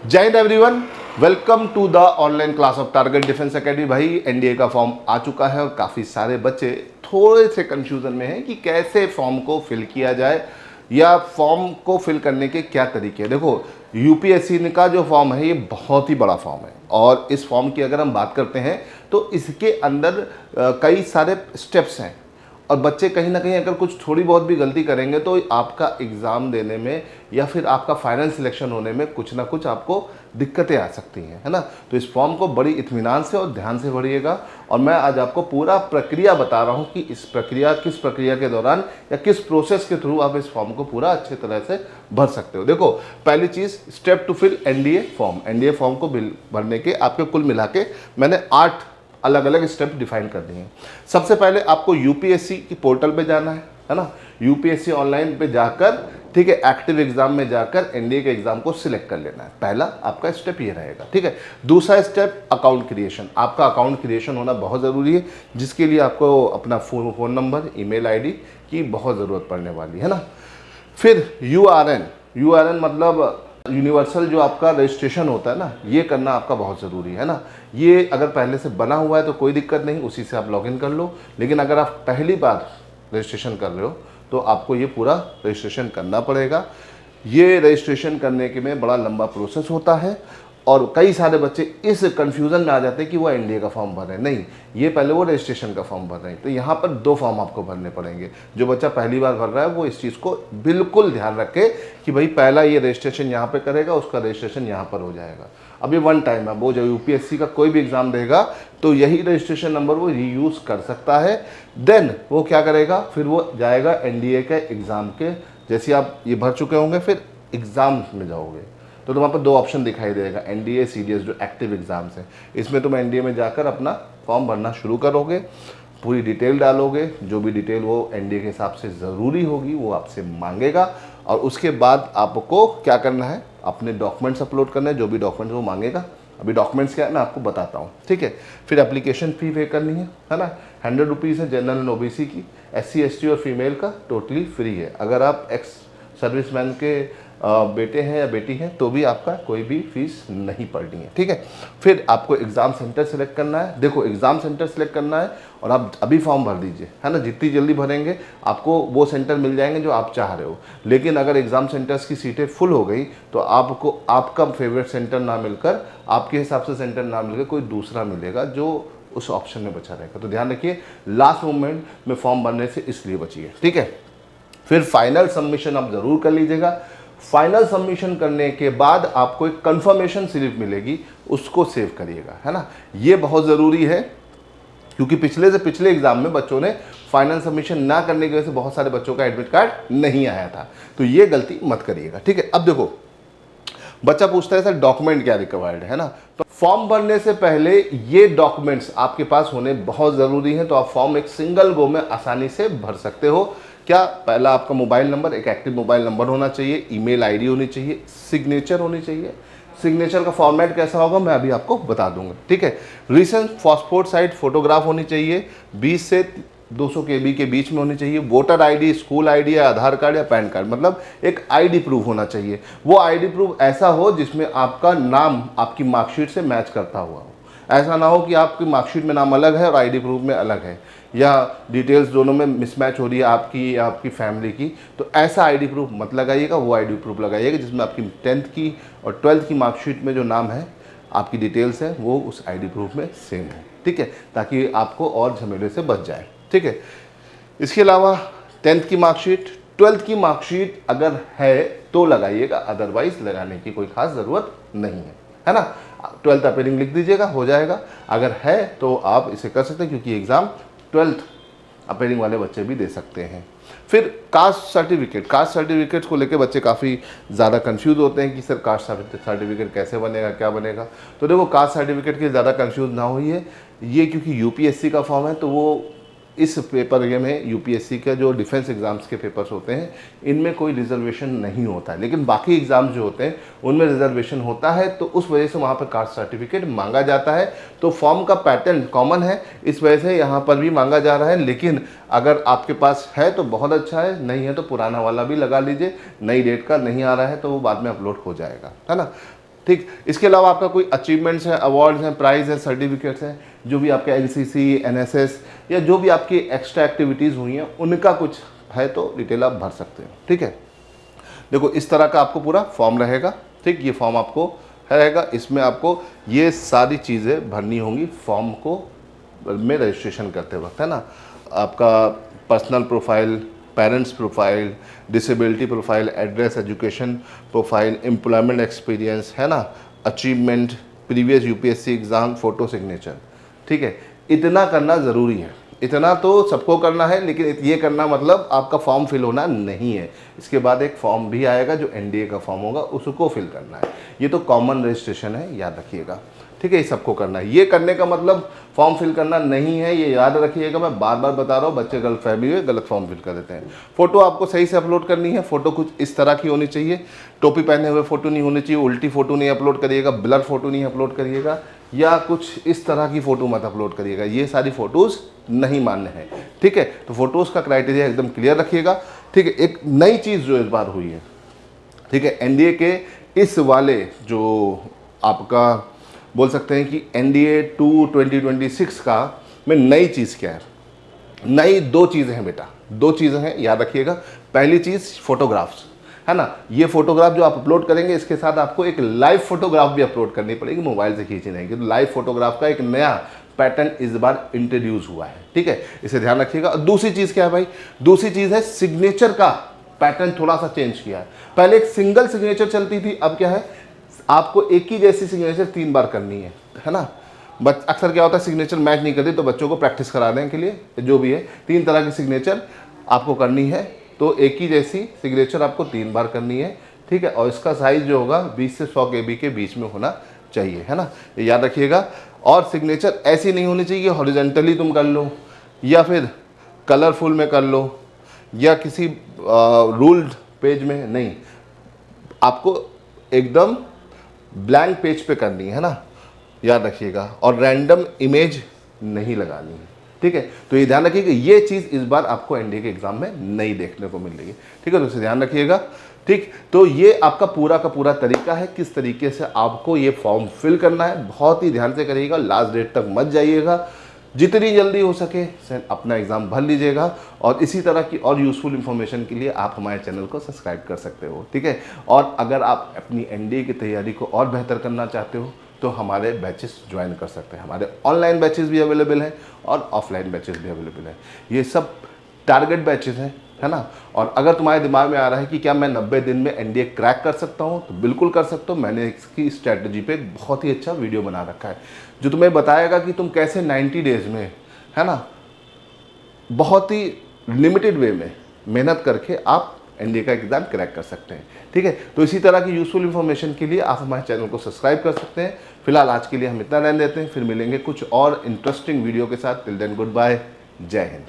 जय हिंद everyone, welcome to the online class of target defence academy. भाई NDA का फॉर्म आ चुका है और काफ़ी सारे बच्चे थोड़े से कंफ्यूजन में हैं कि कैसे फॉर्म को फिल किया जाए या फॉर्म को फिल करने के क्या तरीके हैं। देखो, यूपीएससी का जो फॉर्म है ये बहुत ही बड़ा फॉर्म है और इस फॉर्म की अगर हम बात करते हैं तो इसके अंदर कई सारे स्टेप्स हैं और बच्चे कहीं ना कहीं अगर कुछ थोड़ी बहुत भी गलती करेंगे तो आपका एग्ज़ाम देने में या फिर आपका फाइनल सिलेक्शन होने में कुछ ना कुछ आपको दिक्कतें आ सकती हैं, है ना। तो इस फॉर्म को बड़ी इत्मीनान से और ध्यान से भरिएगा और मैं आज आपको पूरा प्रक्रिया बता रहा हूं कि किस प्रक्रिया के दौरान या किस प्रोसेस के थ्रू आप इस फॉर्म को पूरा अच्छे तरह से भर सकते हो। देखो, पहली चीज़, step to fill NDA form. NDA form को भरने के आपके कुल मिला के मैंने 8 अलग अलग स्टेप डिफाइन कर दिए हैं। सबसे पहले आपको यूपीएससी की पोर्टल पे जाना है ना। यूपीएससी ऑनलाइन पे जाकर, ठीक है, एक्टिव एग्जाम में जाकर एनडीए के एग्जाम को सिलेक्ट कर लेना है। पहला आपका स्टेप ये रहेगा, ठीक है। दूसरा स्टेप, अकाउंट क्रिएशन। आपका अकाउंट क्रिएशन होना बहुत ज़रूरी है, जिसके लिए आपको अपना फ़ोन नंबर, ईमेल आईडी की बहुत ज़रूरत पड़ने वाली है ना। फिर यूआरएन मतलब यूनिवर्सल जो आपका रजिस्ट्रेशन होता है ना, ये करना आपका बहुत ज़रूरी है ना। ये अगर पहले से बना हुआ है तो कोई दिक्कत नहीं, उसी से आप लॉगिन कर लो। लेकिन अगर आप पहली बार रजिस्ट्रेशन कर रहे हो तो आपको ये पूरा रजिस्ट्रेशन करना पड़ेगा। ये रजिस्ट्रेशन करने के में बड़ा लंबा प्रोसेस होता है और कई सारे बच्चे इस कंफ्यूजन में आ जाते हैं कि वो एनडीए का फॉर्म भर रहे हैं। नहीं, ये पहले वो रजिस्ट्रेशन का फॉर्म भर रहे हैं। तो यहाँ पर 2 फॉर्म आपको भरने पड़ेंगे। जो बच्चा पहली बार भर रहा है वो इस चीज़ को बिल्कुल ध्यान रखे कि भाई पहला ये रजिस्ट्रेशन यहाँ पे करेगा, उसका रजिस्ट्रेशन यहाँ पर हो जाएगा। अब ये वन टाइम है, वो जो यूपीएससी का कोई भी एग्ज़ाम देगा तो यही रजिस्ट्रेशन नंबर वो रीयूज़ कर सकता है। देन वो क्या करेगा, फिर वो जाएगा एनडीए के एग्ज़ाम के, जैसे आप ये भर चुके होंगे फिर एग्ज़ाम में जाओगे तो वहाँ पर 2 ऑप्शन दिखाई देगा, एनडीए, सीडीएस, जो एक्टिव एग्जाम्स हैं। इसमें तुम एनडीए में जाकर अपना फॉर्म भरना शुरू करोगे, पूरी डिटेल डालोगे, जो भी डिटेल वो एनडीए के हिसाब से ज़रूरी होगी वो आपसे मांगेगा और उसके बाद आपको क्या करना है, अपने डॉक्यूमेंट्स अपलोड करना है, जो भी डॉक्यूमेंट्स वो मांगेगा। अभी डॉक्यूमेंट्स क्या है मैं आपको बताता हूँ, ठीक है। फिर एप्लीकेशन फ़ी पे करनी है ना। 100 रुपीज़ है जनरल एंड ओबीसी की, SC ST और फीमेल का टोटली फ्री है। अगर आप एक्स सर्विसमैन के बेटे हैं या बेटी हैं तो भी आपका कोई भी फीस नहीं पड़नी है, ठीक है। फिर आपको एग्ज़ाम सेंटर सेलेक्ट करना है। देखो, एग्ज़ाम सेंटर सेलेक्ट करना है और आप अभी फॉर्म भर दीजिए, है ना। जितनी जल्दी भरेंगे आपको वो सेंटर मिल जाएंगे जो आप चाह रहे हो। लेकिन अगर एग्ज़ाम सेंटर्स की सीटें फुल हो गई तो आपको आपका फेवरेट सेंटर ना मिलकर, आपके हिसाब से सेंटर ना मिलकर कोई दूसरा मिलेगा जो उस ऑप्शन में बचा रहेगा। तो ध्यान रखिए, लास्ट मोमेंट में फॉर्म भरने से इसलिए बचिए, ठीक है। फिर फाइनल सबमिशन आप ज़रूर कर लीजिएगा। फाइनल सबमिशन करने के बाद आपको एक कंफर्मेशन स्लिप मिलेगी, उसको सेव करिएगा, है ना। ये बहुत ज़रूरी है क्योंकि पिछले से पिछले एग्जाम में बच्चों ने फाइनल सबमिशन ना करने की वजह से बहुत सारे बच्चों का एडमिट कार्ड नहीं आया था। तो ये गलती मत करिएगा, ठीक है। अब देखो, बच्चा पूछता है सर डॉक्यूमेंट क्या रिक्वायर्ड है ना। तो फॉर्म भरने से पहले ये डॉक्यूमेंट्स आपके पास होने बहुत ज़रूरी हैं, तो आप फॉर्म एक सिंगल गो में आसानी से भर सकते हो। क्या, पहला आपका मोबाइल नंबर, एक एक्टिव मोबाइल नंबर होना चाहिए, ईमेल आईडी होनी चाहिए, सिग्नेचर होनी चाहिए। सिग्नेचर का फॉर्मेट कैसा होगा मैं अभी आपको बता दूंगा, ठीक है। रिसेंट पासपोर्ट साइज फोटोग्राफ होनी चाहिए, 20 से 200 KB के बीच में होनी चाहिए। वोटर आईडी, स्कूल आईडी या आधार कार्ड या पैन कार्ड, मतलब एक आईडी प्रूफ होना चाहिए। वो आईडी प्रूफ ऐसा हो जिसमें आपका नाम आपकी मार्कशीट से मैच करता हुआ हो। ऐसा ना हो कि आपकी मार्कशीट में नाम अलग है और आईडी प्रूफ में अलग है, या डिटेल्स दोनों में मिसमैच हो रही है आपकी या आपकी फैमिली की। तो ऐसा आईडी प्रूफ मत लगाइएगा, वो आईडी प्रूफ लगाइएगा जिसमें आपकी 10th की और 12th की मार्कशीट में जो नाम है, आपकी डिटेल्स है, वो उस आईडी प्रूफ में सेम है, ठीक है, ताकि आपको और झमेले से बच जाए, ठीक है। इसके अलावा 10th की मार्कशीट, 12th की मार्कशीट अगर है तो लगाइएगा, अदरवाइज लगाने की कोई खास ज़रूरत नहीं है ना। 12th अपेयरिंग लिख दीजिएगा, हो जाएगा। अगर है तो आप इसे कर सकते हैं क्योंकि एग्ज़ाम 12th अपेयरिंग वाले बच्चे भी दे सकते हैं। फिर कास्ट सर्टिफिकेट को लेकर बच्चे काफ़ी ज़्यादा कंफ्यूज होते हैं कि सर कास्ट सर्टिफिकेट कैसे बनेगा, क्या बनेगा। तो देखो, कास्ट सर्टिफिकेट के ज़्यादा कंफ्यूज ना होइए। ये क्योंकि यूपीएससी का फॉर्म है तो वो इस पेपर ये में यूपीएससी का जो डिफेंस एग्ज़ाम्स के पेपर्स होते हैं इनमें कोई रिजर्वेशन नहीं होता है, लेकिन बाकी एग्ज़ाम्स जो होते हैं उनमें रिजर्वेशन होता है। तो उस वजह से वहाँ पर कास्ट सर्टिफिकेट मांगा जाता है। तो फॉर्म का पैटर्न कॉमन है, इस वजह से यहाँ पर भी मांगा जा रहा है। लेकिन अगर आपके पास है तो बहुत अच्छा है, नहीं है तो पुराना वाला भी लगा लीजिए। नई डेट का नहीं आ रहा है तो वो बाद में अपलोड हो जाएगा, है ना। ठीक। इसके अलावा आपका कोई अचीवमेंट्स हैं, अवार्ड्स हैं, प्राइज़ हैं, सर्टिफिकेट्स हैं, जो भी आपके एनसीसी, एनएसएस या जो भी आपकी एक्स्ट्रा एक्टिविटीज़ हुई हैं, उनका कुछ है तो डिटेल आप भर सकते हैं। ठीक है, देखो इस तरह का आपको पूरा फॉर्म रहेगा। ठीक, ये फॉर्म आपको रहेगा, इसमें आपको ये सारी चीज़ें भरनी होंगी फॉर्म को में रजिस्ट्रेशन करते वक्त, है ना। आपका personal profile, parents profile, disability profile, address, education profile, employment experience, है ना, achievement, previous UPSC exam, photo signature. ठीक है, इतना करना ज़रूरी है। इतना तो सबको करना है, लेकिन ये करना मतलब आपका फॉर्म फिल होना नहीं है। इसके बाद एक फॉर्म भी आएगा जो एनडीए का फॉर्म होगा, उसको फिल करना है। ये तो कॉमन रजिस्ट्रेशन है, याद रखिएगा। ठीक है, ये सबको करना है। ये करने का मतलब फॉर्म फिल करना नहीं है, ये याद रखिएगा। मैं बार बार बता रहा हूँ, बच्चे गलत फहमी हुए गलत फॉर्म फिल कर देते हैं। फ़ोटो आपको सही से अपलोड करनी है। फ़ोटो कुछ इस तरह की होनी चाहिए, टोपी पहने हुए फ़ोटो नहीं होनी चाहिए, उल्टी फ़ोटो नहीं अपलोड करिएगा, ब्लर फ़ोटो नहीं अपलोड करिएगा, या कुछ इस तरह की फ़ोटो मत अपलोड करिएगा। ये सारी फ़ोटोज़ नहीं मान्य है। ठीक है, तो फ़ोटोज़ का क्राइटेरिया एकदम क्लियर रखिएगा। ठीक है, एक नई चीज़ जो इस बार हुई है, ठीक है, एनडीए के इस वाले जो आपका बोल सकते हैं कि एनडीए 2 2026 का में नई चीज़ क्या है? नई दो चीज़ें हैं बेटा, दो चीज़ें हैं, याद रखिएगा। पहली चीज़ फ़ोटोग्राफ्स, है ना। ये फ़ोटोग्राफ जो आप अपलोड करेंगे, इसके साथ आपको एक लाइव फ़ोटोग्राफ भी अपलोड करनी पड़ेगी, मोबाइल से खींची नहीं। तो लाइव फ़ोटोग्राफ का एक नया पैटर्न इस बार इंट्रोड्यूस हुआ है। ठीक है, इसे ध्यान रखिएगा। दूसरी चीज़ क्या है भाई? दूसरी चीज़ है सिग्नेचर का पैटर्न थोड़ा सा चेंज किया है। पहले एक सिंगल सिग्नेचर चलती थी, अब क्या है, आपको एक ही जैसी सिग्नेचर 3 बार करनी है ना। बट अक्सर क्या होता है, सिग्नेचर मैच नहीं करती, तो बच्चों को प्रैक्टिस कराने के लिए जो भी है 3 तरह की सिग्नेचर आपको करनी है। तो एक ही जैसी सिग्नेचर आपको 3 बार करनी है। ठीक है, और इसका साइज़ जो होगा 20 से 100 KB के बीच में होना चाहिए, है ना, ये याद रखिएगा। और सिग्नेचर ऐसी नहीं होनी चाहिए कि हॉरिजॉन्टली तुम कर लो या फिर कलरफुल में कर लो या किसी रूल्ड पेज में, नहीं, आपको एकदम ब्लैंक पेज पे करनी है ना, याद रखिएगा। और रैंडम इमेज नहीं लगानी है। ठीक है, तो ये ध्यान रखिएगा, ये चीज़ इस बार आपको एनडीए के एग्जाम में नहीं देखने को मिल रही है। ठीक है, तो इसे ध्यान रखिएगा। ठीक, तो ये आपका पूरा का पूरा तरीका है किस तरीके से आपको ये फॉर्म फिल करना है। बहुत ही ध्यान से करिएगा, लास्ट डेट तक मत जाइएगा, जितनी जल्दी हो सके अपना एग्ज़ाम भर लीजिएगा। और इसी तरह की और यूज़फुल इन्फॉर्मेशन के लिए आप हमारे चैनल को सब्सक्राइब कर सकते हो। ठीक है, और अगर आप अपनी एनडीए की तैयारी को और बेहतर करना चाहते हो तो हमारे बैचेस ज्वाइन कर सकते हैं। हमारे ऑनलाइन बैचेस भी अवेलेबल हैं और ऑफलाइन बैचेस भी अवेलेबल हैं। ये सब टारगेट बैचेस हैं, है ना। और अगर तुम्हारे दिमाग में आ रहा है कि क्या मैं 90 दिन में एनडीए क्रैक कर सकता हूँ, तो बिल्कुल कर सकता हूँ। मैंने इसकी स्ट्रैटेजी पे एक बहुत ही अच्छा वीडियो बना रखा है जो तुम्हें बताएगा कि तुम कैसे 90 डेज़ में, है ना, बहुत ही लिमिटेड वे में मेहनत करके आप एनडीए का एग्ज़ाम क्रैक कर सकते हैं। ठीक है, तो इसी तरह की यूज़फुल इन्फॉर्मेशन के लिए आप हमारे चैनल को सब्सक्राइब कर सकते हैं। फिलहाल आज के लिए हम इतना रहने देते हैं, फिर मिलेंगे कुछ और इंटरेस्टिंग वीडियो के साथ। टिल देन गुड बाय, जय हिंद।